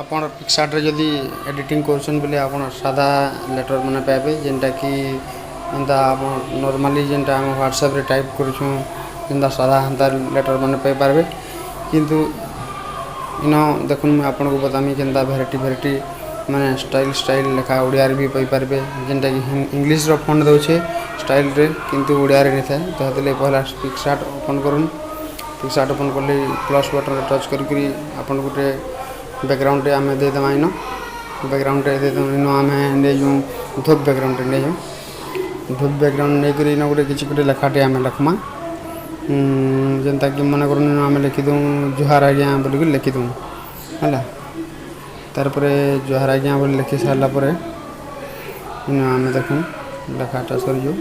ଆପଣ ପିକ୍ସାର୍ଟରେ ଯଦି ଏଡ଼ିଟିଂ କରୁଛନ୍ ବୋଲେ ଆପଣ ସାଧା ଲେଟର୍ ମାନେ ପାଇବେ ଯେନ୍ଟା କି ଏନ୍ତା ଆପଣ ନର୍ମାଲି ଯେନ୍ଟା ଆମେ ହ୍ୱାଟ୍ସଆପ୍ରେ ଟାଇପ୍ କରୁଛୁଁ ଯେନ୍ତା ସାଧା ହେନ୍ତା ଲେଟର୍ ମାନେ ପାଇପାରିବେ କିନ୍ତୁ ଇନ ଦେଖୁନ୍ ମୁଇଁ ଆପଣଙ୍କୁ ବତାମି କେନ୍ତା ଭେରାଇଟି ମାନେ ଷ୍ଟାଇଲ୍ ଲେଖା ଓଡ଼ିଆରେ ବି ପାଇପାରିବେ ଯେନ୍ଟାକି ଇଂଲିଶର ଫଣ୍ଟ ଦେଉଛେ ଷ୍ଟାଇଲ୍ରେ କିନ୍ତୁ ଓଡ଼ିଆରେ ନେଇଥାଏ ତ ହେଥିର୍ଲାଗି ପହଲା ପିକ୍ସାର୍ଟ ଓପନ୍ କରୁନ୍। ପିକ୍ସାର୍ଟ ଓପନ୍ କଲେ ପ୍ଲସ୍ ବଟନ୍ରେ ଟଚ୍ କରିକିରି ଆପଣ ଗୋଟେ ବ୍ୟାକ୍ଗ୍ରାଉଣ୍ଡଟେ ଆମେ ଦେଇଦେମା ଇନ ବ୍ୟାକ୍ଗ୍ରାଉଣ୍ଡଟେ ଦେଇଦେମା ଇନ ଆମେ ନେଇଯାଉଁ ଧୂପ୍ ବ୍ୟାକ୍ଗ୍ରାଉଣ୍ଡଟେ ନେଇଯାଉଁ ଧୂପ୍ ବ୍ୟାକ୍ଗ୍ରାଉଣ୍ଡ ନେଇକରି ଇନ ଗୋଟେ କିଛି ଗୋଟେ ଲେଖାଟେ ଆମେ ଲେଖ୍ମା ଯେନ୍ତାକି ମନେ କରୁନ୍ ଇନ ଆମେ ଲେଖିଦେଉଁ ଜୁହାର ଆଜ୍ଞା ବୋଲିକି ଲେଖିଦେଉଁ ହେଲା। ତାର୍ପରେ ଜୁହାର ଆଜ୍ଞା ବୋଲି ଲେଖି ସାରିଲା ପରେ ଇନ ଆମେ ଦେଖୁନ୍ ଲେଖାଟା ସରିଯିବ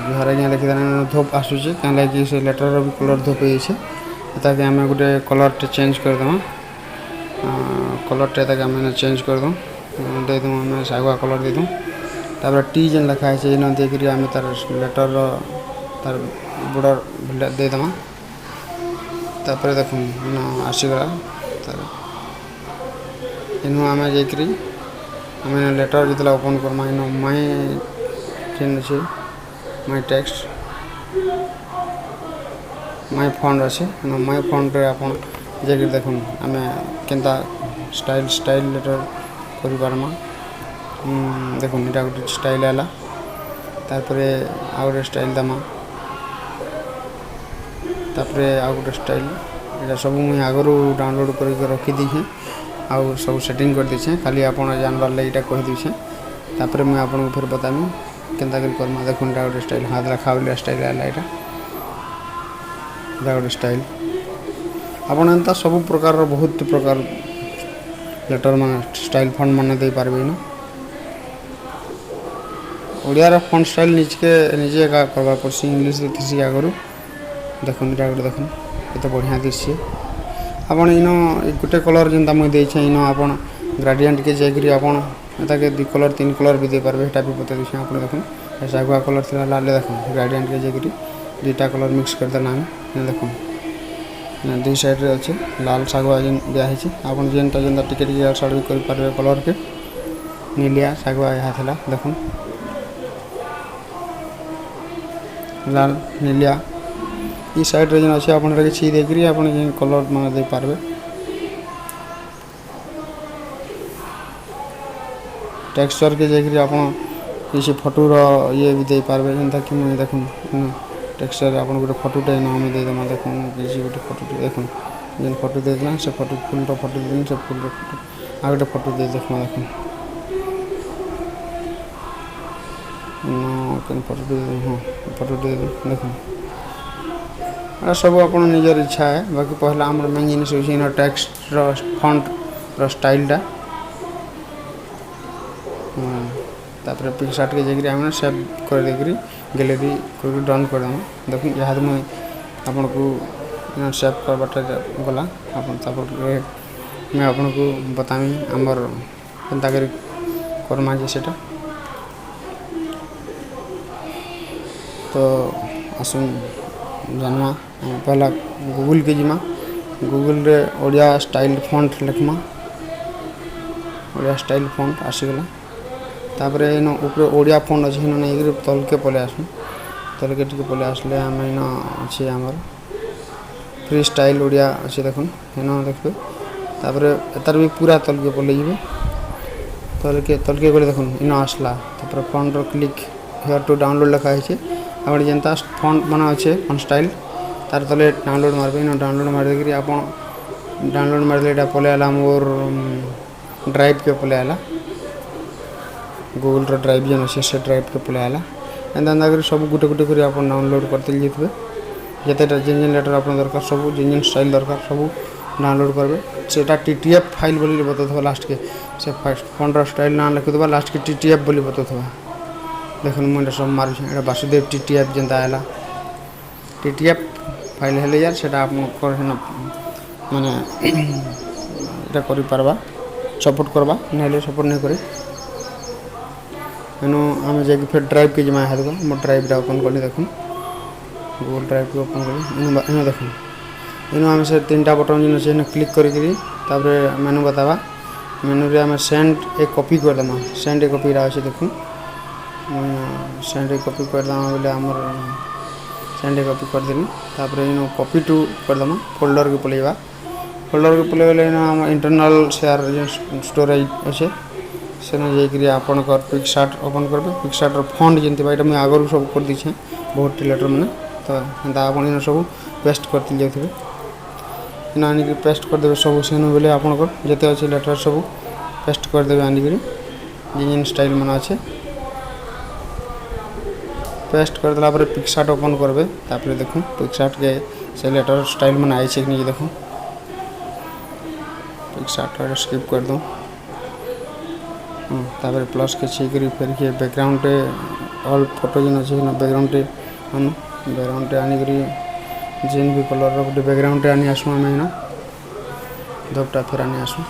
ଜୁହାର ଆଜ୍ଞା ଲେଖିଦେଲେ ଧୂପ୍ ଆସୁଛେ କାଁ ଲାଗି ସେ ଲେଟର୍ର ବି କଲର୍ ଧୂପ୍ ହେଇଯାଇଛେ। ତାକେ ଆମେ ଗୋଟେ କଲର୍ଟେ ଚେଞ୍ଜ କରିଦେମା କଲର୍ଟେ ତାକେ ଆମେ ଚେଞ୍ଜ କରିଦେଉଁ ଦେଇଦେମୁ ଆମେ ଶାଗୁଆ କଲର୍ ଦେଇଦେଉଁ। ତାପରେ ଟି ଯେନ୍ ଲେଖା ହେଇଛେ ଇନ ଦେଇକିରି ଆମେ ତାର୍ ଲେଟର୍ର ତାର୍ ବର୍ଡ଼ର୍ ଦେଇଦେମା। ତାପରେ ଦେଖୁନ୍ ଇନ ଆସିଗଲା ତାର୍ ଇନୁ ଆମେ ଯାଇକିରି ଆମେ ଲେଟର୍ ଯେତେବେଳେ ଓପନ୍ କର୍ମା ଇନ ମାଇ ଯେନ୍ ଅଛେ ମାଇ ଟେକ୍ସଟ ମାଇ ଫଣ୍ଟ ଅଛେ ମାଇ ଫଣ୍ଟରେ ଆପଣ ଯାଇକିରି ଦେଖୁନ୍ ଆମେ କେନ୍ତା ଷ୍ଟାଇଲ୍ ଲେଟର୍ କରିପାର୍ମା ଦେଖୁନ୍ ଇଟା ଗୋଟେ ଷ୍ଟାଇଲ୍ ହେଲା। ତାପରେ ଆଉ ଗୋଟେ ଷ୍ଟାଇଲ୍ ଦେମା ତାପରେ ଆଉ ଗୋଟେ ଷ୍ଟାଇଲ୍ ଏଇଟା ସବୁ ମୁଇଁ ଆଗରୁ ଡାଉନଲୋଡ଼୍ କରିକି ରଖିଦେଇଛେଁ ଆଉ ସବୁ ସେଟିଂ କରିଦେଇଛେଁ ଖାଲି ଆପଣ ଜାନ୍ବାର୍ ଲାଗି ଇଟା କହିଦେଇଛେଁ। ତାପରେ ମୁଇଁ ଆପଣଙ୍କୁ ଫେର୍ ବତାମି କେନ୍ତା କରି କର୍ମା ଦେଖୁନ୍ ଇଟା ଗୋଟେ ଷ୍ଟାଇଲ୍ ହାତ୍ ଲେଖା ବୋଲିଆ ଷ୍ଟାଇଲ୍ ହେଲା ଇଟା ଗୋଟେ ଷ୍ଟାଇଲ୍ ଆପଣ ଏନ୍ତା ସବୁ ପ୍ରକାରର ବହୁତ ପ୍ରକାର ଲେଟର୍ ମାନେ ଷ୍ଟାଇଲ୍ ଫଣ୍ଟ ମାନେ ଦେଇପାରିବେ ଇନ ଓଡ଼ିଆର ଫଣ୍ଟ ଷ୍ଟାଇଲ୍ ନିଜେ ଏକା କର୍ବାର୍ ପଡ଼୍ସି ଇଂଲିଶ୍ରେ ଥିସି ଆଗରୁ ଦେଖୁନ୍ ଇଟା ଗୋଟେ ଦେଖୁନ୍ କେତେ ବଢ଼ିଆ ଦିଶ୍ଚେ। ଆପଣ ଇନ ଗୋଟେ କଲର୍ ଯେନ୍ତା ମୁଇଁ ଦେଇଛେଁ ଇନ ଆପଣ ଗ୍ରାଡ଼ିଆଣ୍ଟକେ ଯାଇକିରି ଆପଣ ଏତାକେ 2 କଲର୍ 3 କଲର୍ ବି ଦେଇପାରିବେ ହେଟା ବି ବତେଇ ଦେଉଛେଁ ଆପଣ ଦେଖୁନ୍ ଶାଗୁଆ କଲର୍ ଥିଲା ଲାଲେ ଦେଖୁନ୍ ଗ୍ରାଡ଼ିଆଣ୍ଟକେ ଯାଇକିରି 2ଟା କଲର୍ ମିକ୍ସ କରିଦେଲା ଆମେ ଦେଖୁନ୍ ଦୁଇ ସାଇଡ଼୍ରେ ଅଛେ ଲାଲ୍ ଶାଗୁଆ ଯେନ୍ ଦିଆହେଇଛେ ଆପଣ ଯେନ୍ଟା ଟିକେ ଇଆଡ଼୍ ସାଇଡ଼୍ ବି କରିପାରିବେ କଲର୍କେ ନିଲିଆ ଶାଗୁଆ ଏହା ଥିଲା ଦେଖୁନ୍ ଲାଲ୍ ନିଲିଆ ଇ ସାଇଡ଼୍ରେ ଯେନ୍ ଅଛେ ଆପଣ ଏଟାକେ ଛି ଦେଇକିରି ଆପଣ ଯେନ୍ କଲର୍ ମାନେ ଦେଇପାରିବେ। ଟେକ୍ସଚର୍କେ ଯାଇକିରି ଆପଣ କିଛି ଫଟୋର ଇଏ ବି ଦେଇପାରିବେ ଯେନ୍ତାକି ମୁଇଁ ଦେଖୁନ୍ ଟେକ୍ସଚର୍ରେ ଆପଣ ଗୋଟେ ଫଟୋଟେ ଇନ ଆମେ ଦେଇଦେମା ଦେଖୁନ୍ କିଛି ଗୋଟେ ଫଟୋଟେ ଦେଖୁନ୍ ଯେନ୍ ଫଟୋ ଦେଇଦେଲା ସେ ଫଟୋ ଫୁଲ୍ର ଫଟୋ ଦେଇଦେମୁ ସେ ଫୁଲ୍ର ଫଟୋ ଆଉ ଗୋଟେ ଫଟୋ ଦେଇ ଦେଖ୍ମା ଦେଖୁନ୍ କେନ୍ ଫଟୋଟେ ହଁ ଫଟୋଟେ ଦେଖୁନ୍ ଏଟା ସବୁ ଆପଣ ନିଜର ଇଚ୍ଛା ଏ ବାକି ପହଲା ଆମର ମେନ୍ ଜିନିଷ ହଉଛେ ଇନ ଟେକ୍ସଟ୍ର ଫଣ୍ଟର ଷ୍ଟାଇଲ୍ଟା ତାପରେ ପିକ୍ସାର୍ଟକେ ଯାଇକିରି ଆମେ ସେଭ୍ କରିଦେଇକିରି ଗ୍ୟାଲେରୀ କରିକି ଡନ୍ କରିଦେମା ଦେଖୁନ୍ ଇହାଦେ ମୁଇଁ ଆପଣଙ୍କୁ ସେଭ୍ କର୍ବାର୍ଟା ଗଲା ଆପଣ ତାପରେ ମୁଇଁ ଆପଣଙ୍କୁ ବତାମି ଆମର୍ କେନ୍ତା କରି କର୍ମା ଯେ ସେଟା ତ ଆସୁନ୍ ଜାନ୍ମା ପହଲା ଗୁଗୁଲ୍କେ ଯିମା ଗୁଗୁଲ୍ରେ ଓଡ଼ିଆ ଷ୍ଟାଇଲ୍ ଫଣ୍ଟ ଲେଖ୍ମା ଓଡ଼ିଆ ଷ୍ଟାଇଲ୍ ଫଣ୍ଟ ଆସିଗଲା। ତାପରେ ଇନ ଉପରେ ଓଡ଼ିଆ ଫଣ୍ଟ ଅଛେ ଇନ ନେଇକିରି ତଲ୍କେ ପଲେଇ ଆସୁନ୍ ତଲ୍କେ ଟିକେ ପଲେଇ ଆସ୍ଲେ ଆମେ ଇନ ଅଛେ ଆମର୍ ଫ୍ରି ଷ୍ଟାଇଲ୍ ଓଡ଼ିଆ ଅଛେ ଦେଖୁନ୍ ଇନ ଦେଖ୍ବେ ତାପରେ ଏତାର୍ ବି ପୁରା ତଲ୍କେ ପଲେଇ ଯିବେ ତଲ୍କେ ଗଲେ ଦେଖୁନ୍ ଇନ ଆସ୍ଲା ତାପରେ ଫଣ୍ଟର କ୍ଲିକ୍ ହିୟର୍ ଟୁ ଡାଉନଲୋଡ଼୍ ଲେଖା ହେଇଛେ ଆପଣ ଯେନ୍ତା ଫଣ୍ଟ ମାନେ ଅଛେ ଫଣ୍ଟ ଷ୍ଟାଇଲ୍ ତାର୍ ତଲେ ଡାଉନଲୋଡ଼୍ ମାର୍ବେ ଇନ ଡାଉନଲୋଡ଼୍ ମାରି ଦେଇକିରି ଆପଣ ଡାଉନଲୋଡ଼୍ ମାରିଦେଲେ ଇଟା ପଲେଇ ଆଏଲା ମୋର୍ ଡ୍ରାଇଭ୍କେ ପଲେଇ ଆଏଲା ଗୁଗୁଲ୍ର ଡ୍ରାଇଭ୍ ଯେନ୍ ଅଛେ ସେ ଡ୍ରାଇଭ୍କେ ପଲେଇ ଆଏଲା ଏନ୍ତା କରି ସବୁ ଗୁଟେ କରି ଆପଣ ଡାଉନଲୋଡ଼୍ କରିଦେଇ ଯାଇଥିବେ ଯେତେଟା ଯେନ୍ ଲେଟର୍ ଆପଣ ଦରକାର ସବୁ ଯେନ୍ ଷ୍ଟାଇଲ୍ ଦରକାର ସବୁ ଡାଉନଲୋଡ଼୍ କରିବେ ସେଟା TTF ଫାଇଲ୍ ବୋଲି ବତଉଥିବା ଲାଷ୍ଟକେ ସେ ଫଣ୍ଟର ଷ୍ଟାଇଲ୍ ନାଁ ଲେଖୁଥିବା ଲାଷ୍ଟକେ TTF ବୋଲି ବତଉଥିବା ଦେଖୁନ୍ ମୁଇଁ ଏଟା ସବୁ ମାରୁଛେଁ ଏଟା ବାସୁଦେବ TTF ଯେନ୍ତା ଆଏଲା TTF ଫାଇଲ୍ ହେଲେ ଯାର୍ ସେଟା ଆପଣଙ୍କର ହେନ ମାନେ ଏଟା କରିପାର୍ବା ସପୋର୍ଟ୍ କର୍ବା ନହେଲେ ସପୋର୍ଟ୍ ନାଇଁ करे ଏନୁ ଆମେ ଯାଇକି ଫେର୍ ଡ୍ରାଇଭ୍କେ ଯିମା ମୋ ଡ୍ରାଇଭ୍ଟା ଓପନ୍ କଲି ଦେଖୁନ୍ ଗୁଗଲ୍ ଡ୍ରାଇଭ୍କେ ଓପନ୍ କଲି ଇନ ଦେଖୁନ୍ इनू आम से 3टा बटन जिन अच्छे क्लिक करी तापर मेनू बतावा मेनू रे आम सेंड ए कॉपी करदेमा सेंड ए कॉपी अच्छे देखूँ सेंड ए कॉपी करदेमा बोले आमर सेंड ए कॉपी करदेली तापर इन कॉपी टू करदेमा फोल्डर के पलैवा फोल्डर के पलैले आम इंटरनल शेयर स्टोरेज अच्छे से जाकि आपंकर पिक्सार्ट ओपन करेंगे पिक्सार्टर फंड जमी यहाँ मुझे आगु सब कर दीछे बहुत लेटर मैंने तो एंता आप सब पेस्ट करते जाते इन आनिक पेस्ट करदे सब सेन बोले आपंकर जिते अच्छे लेटर सब पेस्ट करदे आनिक जिन स्टाइल मन अच्छे पेस्ट करदेला पिक्सार्ट ओपन करेंगे तापर देखूँ पिक्सार्ट के से लेटर स्टाइल मन आई कि नहीं देखूँ पिक्सार्ट स्किप कर दूँ तापर प्लस के छीकरी फिर के बैकग्राउंड ऑल फोटो जिन अच्छे बैकग्राउंड आनिक जिन भी कलर गोटे बैकग्राउंड आनी आसू आम इन दुटा फिर आनी आसू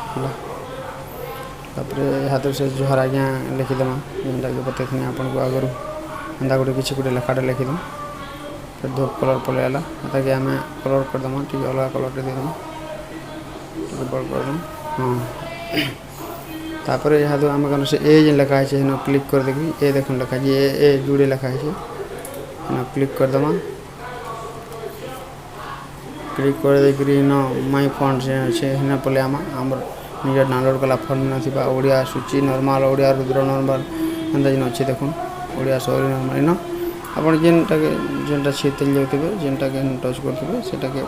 हाथ से जुहार आज्ञा लिखिदेमा जेनटा कि बतनी आपन को आगु एंता गोटे किसी गोटे लेखाटे लिखिदेम फिर धूप कलर पलैला ताकि आम कलर करदेमा टी अलग कलर देदेमा बड़ करदेम हाँ तापर यहाँ तो आम कौन से ए जो लिखा है क्लिक कर देखी ए देख लिखा है ए जुड़े लिखा है क्लिक करदेमा क्लिक कर देकरी माई फंड से अच्छे पले आम निजे डाउनलोड कला फंड ना ओडिया सूची नॉर्मल ओडिया रुद्र नॉर्मल एंता जिन अच्छे देखुन ओडिया सॉरी नॉर्मल इन आप जेनटा जेनटा छीतल जाते जेनटा के टच करेंगे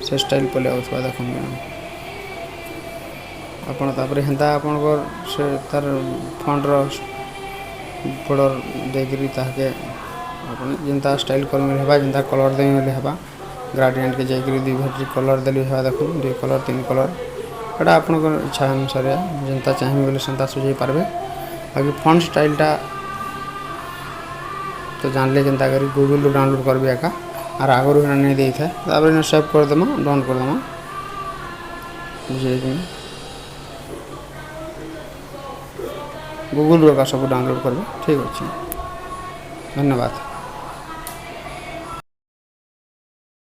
से स्टाइल पले आउथबा देखुन आपन तापर हेंता आपनकर से तार फंडर बॉर्डर देकरी ताके आपन जेनता स्टाइल करमे हेबा जेनता कलर देमे हेबा ग्रेडिएंट के जाकरी दुई भेटी कलर देली हेबा देखुन 2 कलर 3 कलर एटा आपनकर इच्छा अनुसार जेनता चाहिए बोले सेंता सुझाई पारबे बाकी फंड स्टाइलटा तो जानले जेनता करी गूगल रू डाउनलोड करबे एका आर आगरू नहीं देई था तापर सेव कर देमा डाउन कर देमा बुझे गूगल रो का सब डाउनलोड करेंगे ठीक अच्छे धन्यवाद।